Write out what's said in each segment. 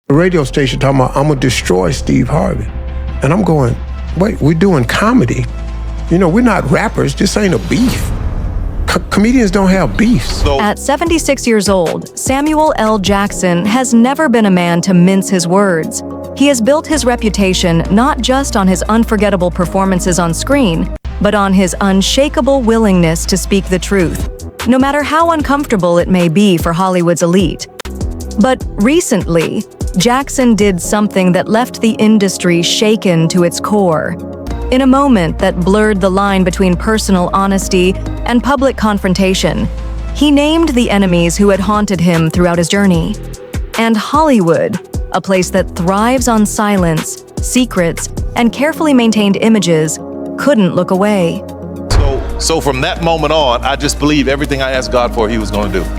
The radio station talking about, I'm gonna destroy Steve Harvey. And I'm going, wait, we're doing comedy. You know, we're not rappers, this ain't a beef. Comedians don't have beefs. At 76 years old, Samuel L. Jackson has never been a man to mince his words. He has built his reputation not just on his unforgettable performances on screen, but on his unshakable willingness to speak the truth, no matter how uncomfortable it may be for Hollywood's elite. But recently, Jackson did something that left the industry shaken to its core. In a moment that blurred the line between personal honesty and public confrontation, he named the enemies who had haunted him throughout his journey. And Hollywood, a place that thrives on silence, secrets, and carefully maintained images, couldn't look away. So from that moment on, I just believed everything I asked God for, he was going to do.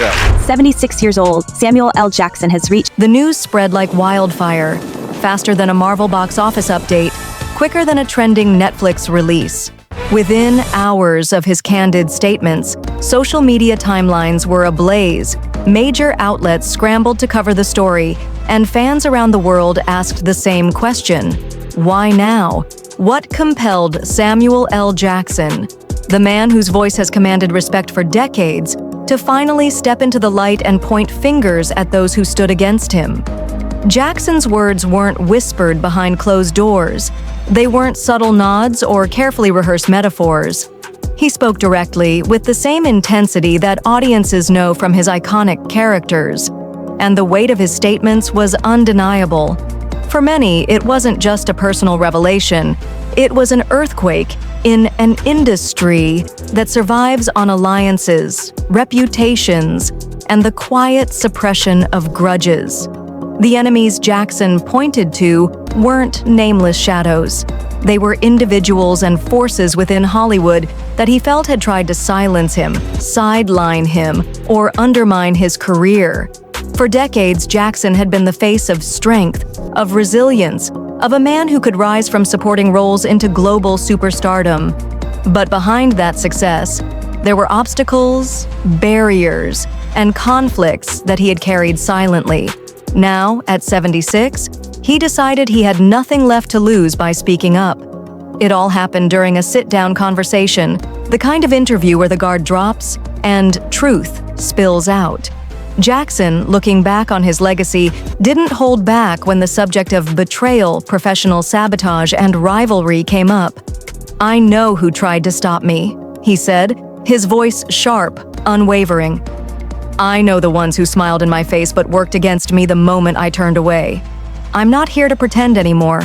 Yeah. 76 years old, Samuel L. Jackson has reached. The news spread like wildfire, faster than a Marvel box office update, quicker than a trending Netflix release. Within hours of his candid statements, social media timelines were ablaze. Major outlets scrambled to cover the story, and fans around the world asked the same question: why now? What compelled Samuel L. Jackson, the man whose voice has commanded respect for decades, to finally step into the light and point fingers at those who stood against him? Jackson's words weren't whispered behind closed doors. They weren't subtle nods or carefully rehearsed metaphors. He spoke directly, with the same intensity that audiences know from his iconic characters. And the weight of his statements was undeniable. For many, it wasn't just a personal revelation. It was an earthquake in an industry that survives on alliances, reputations, and the quiet suppression of grudges. The enemies Jackson pointed to weren't nameless shadows. They were individuals and forces within Hollywood that he felt had tried to silence him, sideline him, or undermine his career. For decades, Jackson had been the face of strength, of resilience, of a man who could rise from supporting roles into global superstardom. But behind that success, there were obstacles, barriers, and conflicts that he had carried silently. Now, at 76, he decided he had nothing left to lose by speaking up. It all happened during a sit-down conversation, the kind of interview where the guard drops and truth spills out. Jackson, looking back on his legacy, didn't hold back when the subject of betrayal, professional sabotage, and rivalry came up. "I know who tried to stop me," he said, his voice sharp, unwavering. "I know the ones who smiled in my face but worked against me the moment I turned away. I'm not here to pretend anymore."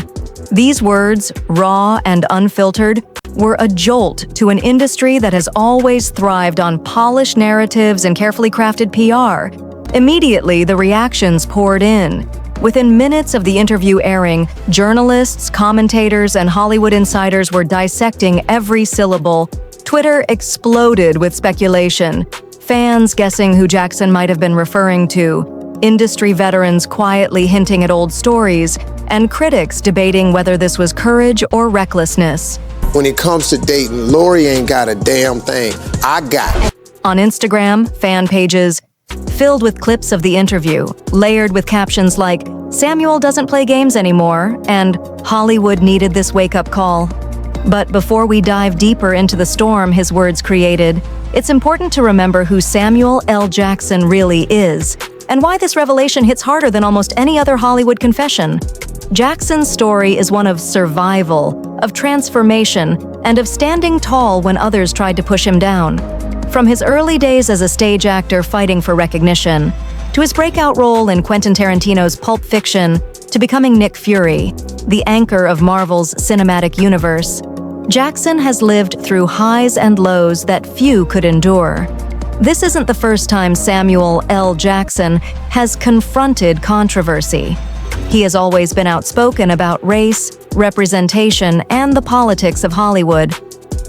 These words, raw and unfiltered, were a jolt to an industry that has always thrived on polished narratives and carefully crafted PR. Immediately, the reactions poured in. Within minutes of the interview airing, journalists, commentators, and Hollywood insiders were dissecting every syllable. Twitter exploded with speculation, fans guessing who Jackson might have been referring to, industry veterans quietly hinting at old stories, and critics debating whether this was courage or recklessness. When it comes to dating, Lori ain't got a damn thing. I got it. On Instagram, fan pages filled with clips of the interview, layered with captions like, "Samuel doesn't play games anymore," and "Hollywood needed this wake-up call." But before we dive deeper into the storm his words created, it's important to remember who Samuel L. Jackson really is, and why this revelation hits harder than almost any other Hollywood confession. Jackson's story is one of survival, of transformation, and of standing tall when others tried to push him down. From his early days as a stage actor fighting for recognition, to his breakout role in Quentin Tarantino's Pulp Fiction, to becoming Nick Fury, the anchor of Marvel's cinematic universe, Jackson has lived through highs and lows that few could endure. This isn't the first time Samuel L. Jackson has confronted controversy. He has always been outspoken about race, representation, and the politics of Hollywood.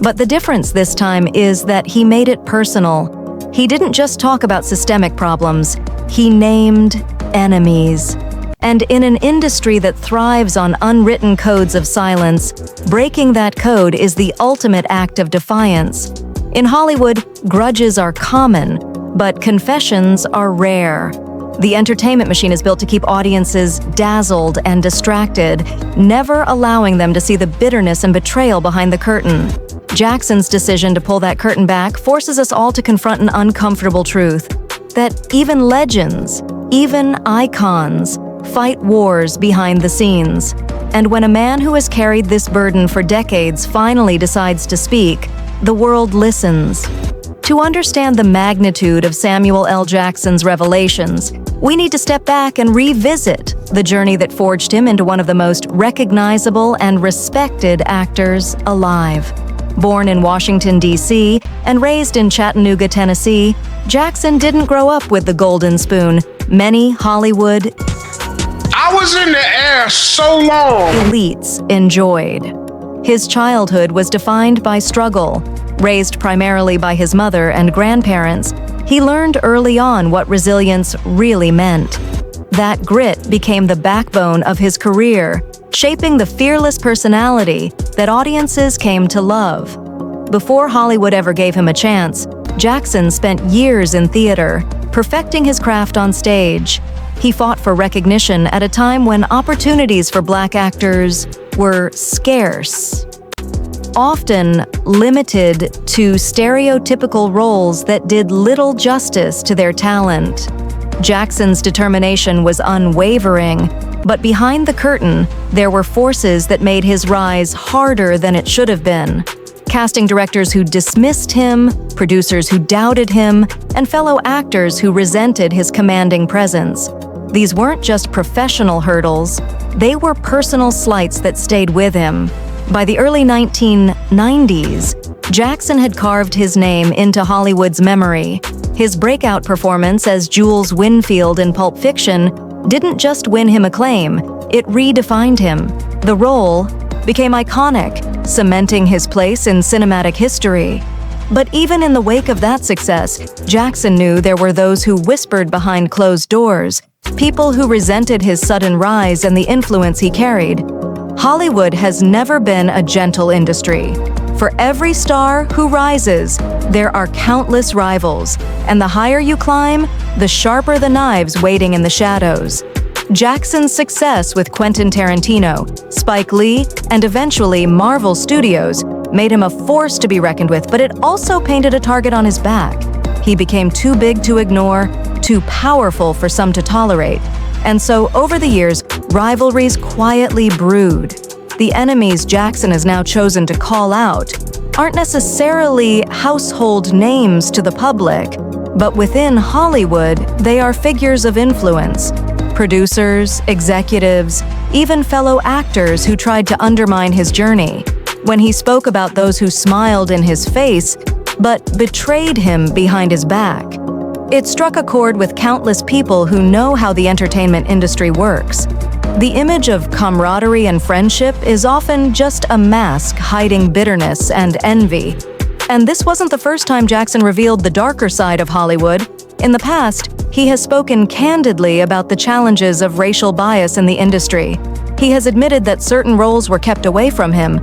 But the difference this time is that he made it personal. He didn't just talk about systemic problems, he named enemies. And in an industry that thrives on unwritten codes of silence, breaking that code is the ultimate act of defiance. In Hollywood, grudges are common, but confessions are rare. The entertainment machine is built to keep audiences dazzled and distracted, never allowing them to see the bitterness and betrayal behind the curtain. Jackson's decision to pull that curtain back forces us all to confront an uncomfortable truth: that even legends, even icons, fight wars behind the scenes. And when a man who has carried this burden for decades finally decides to speak, the world listens. To understand the magnitude of Samuel L. Jackson's revelations, we need to step back and revisit the journey that forged him into one of the most recognizable and respected actors alive. Born in Washington, D.C., and raised in Chattanooga, Tennessee, Jackson didn't grow up with the golden spoon many Hollywood I was in the air so long. elites enjoyed. His childhood was defined by struggle. Raised primarily by his mother and grandparents, he learned early on what resilience really meant. That grit became the backbone of his career, shaping the fearless personality that audiences came to love. Before Hollywood ever gave him a chance, Jackson spent years in theater, perfecting his craft on stage. He fought for recognition at a time when opportunities for Black actors were scarce, often limited to stereotypical roles that did little justice to their talent. Jackson's determination was unwavering, but behind the curtain, there were forces that made his rise harder than it should have been. Casting directors who dismissed him, producers who doubted him, and fellow actors who resented his commanding presence. These weren't just professional hurdles, they were personal slights that stayed with him. By the early 1990s, Jackson had carved his name into Hollywood's memory. His breakout performance as Jules Winfield in Pulp Fiction didn't just win him acclaim, it redefined him. The role became iconic, cementing his place in cinematic history. But even in the wake of that success, Jackson knew there were those who whispered behind closed doors, people who resented his sudden rise and the influence he carried. Hollywood has never been a gentle industry. For every star who rises, there are countless rivals, and the higher you climb, the sharper the knives waiting in the shadows. Jackson's success with Quentin Tarantino, Spike Lee, and eventually Marvel Studios made him a force to be reckoned with, but it also painted a target on his back. He became too big to ignore, too powerful for some to tolerate. And so, over the years, rivalries quietly brewed. The enemies Jackson has now chosen to call out aren't necessarily household names to the public, but within Hollywood, they are figures of influence. Producers, executives, even fellow actors who tried to undermine his journey. When he spoke about those who smiled in his face, but betrayed him behind his back, it struck a chord with countless people who know how the entertainment industry works. The image of camaraderie and friendship is often just a mask hiding bitterness and envy. And this wasn't the first time Jackson revealed the darker side of Hollywood. In the past, he has spoken candidly about the challenges of racial bias in the industry. He has admitted that certain roles were kept away from him,